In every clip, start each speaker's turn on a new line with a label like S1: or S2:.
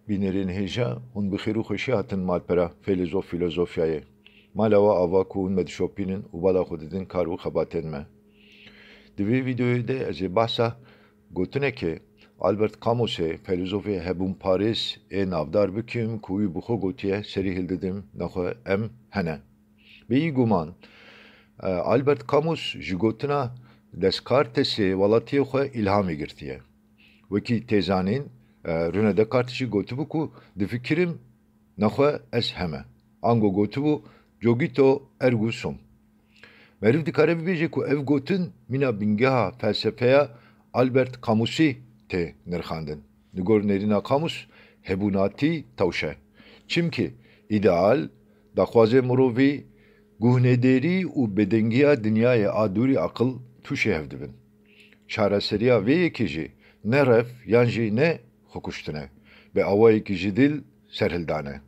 S1: Binerin heja hun bixêru xweşî hatin malpera filozofyayê. Mala we ava ku hûn medişopînin û bala xwe didin kar û xebatên me. Di vê videoyê de ez ê behsa gotinekê Albert Camusê filozofê hebûnparêz ê navdar bikim ku wî bi xwe gotiye serî hildidim nexwe em hene. Bêyî guman Albert Camus ji gotina Descartesê welatiyê xwe îlhamê girtiye. Wekî tê zanîn Rene Descartes jî gotibû ku difikirim nexwe ez heme. Ango gotibû cogito ergo sum. Meriv dikare bibêje ku ev gotin mîna bingeha felsefeya Albert Camusî tê nirxandin. Li gor nêrîna Camus hebûnatî tewşe. Çimkî îdeal daxwazê mirovî guhnedêrî û bêdengiya dinyayê a dûrî aqil tûşê hev dibin. Çareseriya vê yekê jî ne rev yan jî ne xwekuştine. Bi awayekî ji dil serhildane.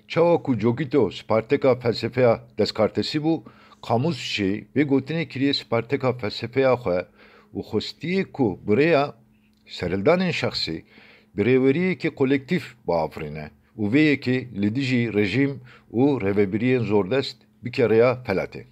S1: Çawa ku Cogito Sparteka felsefeya Descartesî bû, Camus jî vê gotinê kiriye Sparteka felsefeya xwe û xwestiyê ku birêya serhildanên şexsî bi rêweriyekê kolektif biafirîne û vê yekê li dijî rejîm û rêvebiriyên zordest bikeriya felatê.